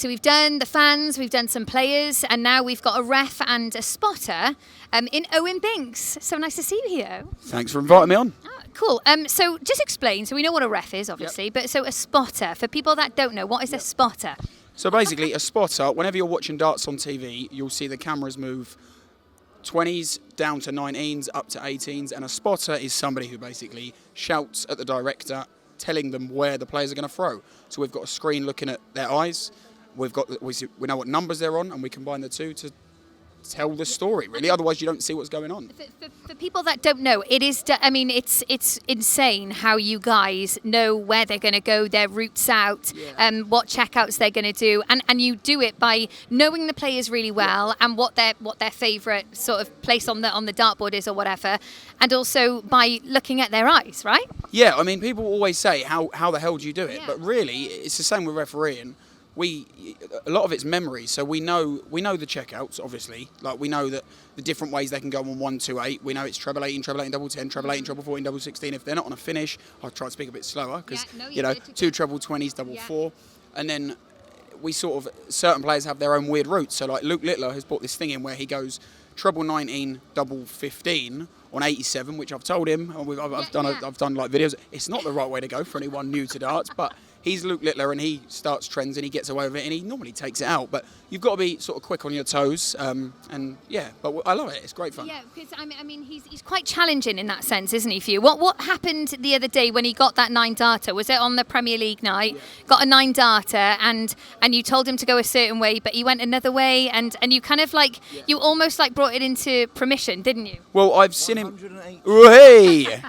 so we've done the fans, we've done some players, and now we've got a ref and a spotter in Owen Binks. So nice to see you here. Thanks for inviting me on. Cool. So just explain. So we know what a ref is, obviously, but so a spotter, for people that don't know, what is a spotter? So basically, a spotter, whenever you're watching darts on TV, you'll see the cameras move 20s down to 19s, up to 18s, and a spotter is somebody who basically shouts at the director, telling them where the players are going to throw. So we've got a screen looking at their eyes. We know what numbers they're on, and we combine the two to tell the story, really. Otherwise, you don't see what's going on. For people that don't know, it's insane how you guys know where they're going to go, their routes out, what checkouts they're going to do, and you do it by knowing the players really well and what their favourite sort of place on the dartboard is or whatever, and also by looking at their eyes, right? Yeah, I mean, people always say, how the hell do you do it? But really, it's the same with refereeing. A lot of it's memory, so we know the checkouts, obviously. Like, we know that the different ways they can go on 1, 2, 8. We know it's treble 18, double 10, treble 18, treble 14, double 16. If they're not on a finish, I'll try to speak a bit slower because two treble 20s, double 4, and then we sort of, certain players have their own weird routes. So like Luke Littler has brought this thing in where he goes treble 19, double 15 on 87, which I've told him. I've done like videos. It's not the right way to go for anyone new to darts, but he's Luke Littler and he starts trends and he gets away with it and he normally takes it out. But you've got to be sort of quick on your toes. But I love it. It's great fun. Yeah, because I mean he's quite challenging in that sense, isn't he, for you? What happened the other day when he got that 9 darter? Was it on the Premier League night? Yeah. Got a 9 darter and you told him to go a certain way, but he went another way and you kind of like, you almost like brought it into permission, didn't you? Well, I've seen him. Oh, hey!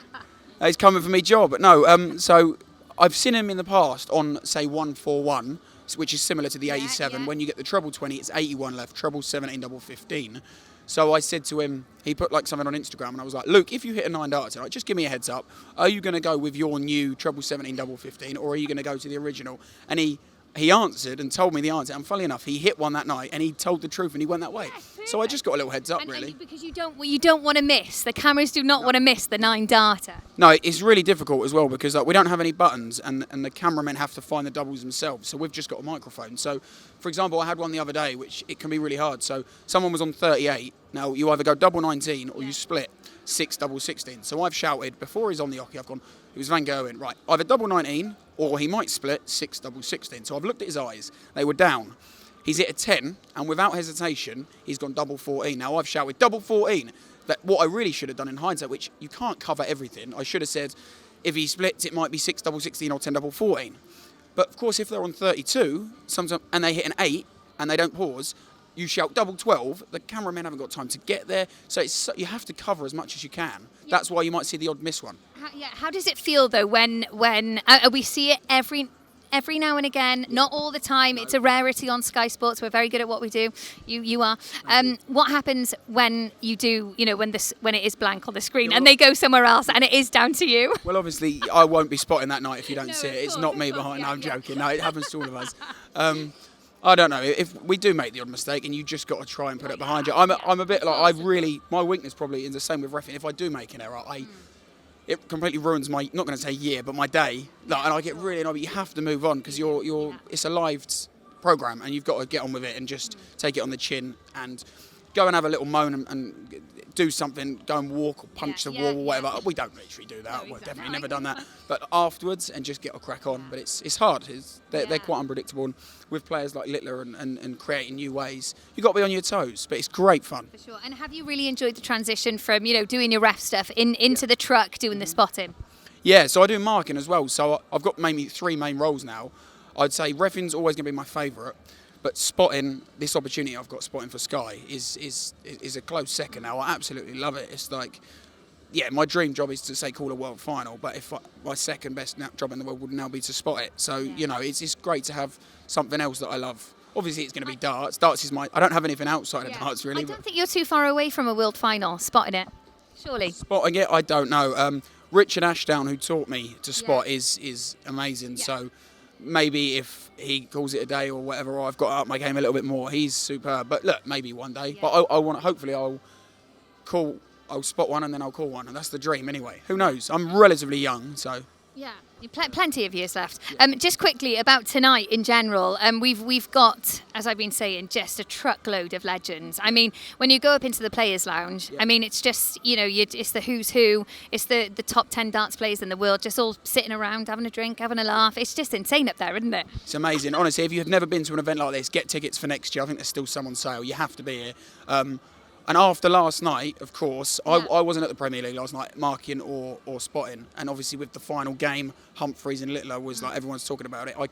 He's coming for me job. But no, so I've seen him in the past on, say, 141, which is similar to the 87. Yeah. When you get the treble 20, it's 81 left, treble 17, double 15. So I said to him, he put like something on Instagram, and I was like, Luke, if you hit a 9 dart tonight, just give me a heads up. Are you going to go with your new treble 17, double 15, or are you going to go to the original? And he answered and told me the answer. And funnily enough, he hit one that night, and he told the truth, and he went that way. So I just got a little heads up, really. And because you don't want to miss. The cameras do not want to miss the 9 darter. No, it's really difficult as well because we don't have any buttons, and the cameramen have to find the doubles themselves. So we've just got a microphone. So, for example, I had one the other day, which it can be really hard. So someone was on 38. Now you either go double 19 or you split 6 double 16. So I've shouted before he's on the oche. I've gone. It was Van Gogh in, right? Either double 19 or he might split 6 double 16. So I've looked at his eyes. They were down. He's hit a 10, and without hesitation, he's gone double 14. Now I've shouted double 14. That what I really should have done in hindsight, which you can't cover everything. I should have said, if he splits, it might be 6 double 16 or 10 double 14. But of course, if they're on 32, sometimes and they hit an 8 and they don't pause, you shout double 12. The cameramen haven't got time to get there, so you have to cover as much as you can. Yeah. That's why you might see the odd miss one. How does it feel though when we see it every now and again, not all the time? It's a rarity on Sky Sports. We're very good at what we do. You are. What happens when you do, when it is blank on the screen and they go somewhere else and it is down to you? Well, obviously, I won't be spotting that night if you don't see it. It's not me behind. No, I'm joking. No, it happens to all of us. I don't know. If we do make the odd mistake and you just got to try and put it behind you. I'm a bit like, my weakness probably is the same with reffing. If I do make an error, it completely ruins my, not going to say year, but my day. Like, and I get really annoyed, but you have to move on because it's a live program and you've got to get on with it and just take it on the chin and go and have a little moan and do something, go and walk or punch the wall or whatever. We don't literally do that. We've definitely never done that. But afterwards, and just get a crack on. But it's hard. They're quite unpredictable. And with players like Littler and creating new ways, you've got to be on your toes. But it's great fun. For sure. And have you really enjoyed the transition from, doing your ref stuff into the truck, doing the spotting? Yeah, so I do marking as well. So I've got maybe 3 main roles now. I'd say reffing's always going to be my favourite. But spotting, this opportunity I've got spotting for Sky is a close second now. I absolutely love it. It's like, my dream job is to say call a world final, but my second best job in the world would now be to spot it. So, it's great to have something else that I love. Obviously, it's going to be darts. Darts is I don't have anything outside of darts, really. I don't think you're too far away from a world final, spotting it, surely. Spotting it, I don't know. Richard Ashdown, who taught me to spot, is amazing. Yeah. So maybe if he calls it a day or whatever, or I've got to up my game a little bit more, he's superb. But look, maybe one day. Yeah. But hopefully I'll spot one and then I'll call one, and that's the dream anyway. Who knows? I'm relatively young, so Yeah, plenty of years left. Just quickly about tonight in general, we've got, as I've been saying, just a truckload of legends. I mean, when you go up into the players' lounge, I mean, it's just it's the who's who, it's the top 10 darts players in the world, just all sitting around having a drink, having a laugh. It's just insane up there, isn't it? It's amazing. Honestly, if you've never been to an event like this, get tickets for next year. I think there's still some on sale. You have to be here. And after last night, of course, I wasn't at the Premier League last night, marking or spotting. And obviously with the final game, Humphreys and Littler was like, everyone's talking about it. I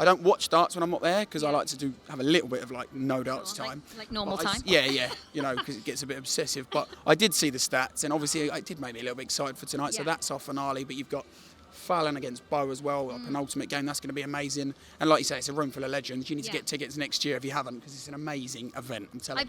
don't watch darts when I'm not there because I like to have a little bit of like no darts time. Like normal time? Yeah, because it gets a bit obsessive. But I did see the stats and obviously it did make me a little bit excited for tonight. So that's our finale. But you've got Fallon against Bow as well, a penultimate game. That's going to be amazing. And like you say, it's a room full of legends. You need to get tickets next year if you haven't, because it's an amazing event, I'm telling you.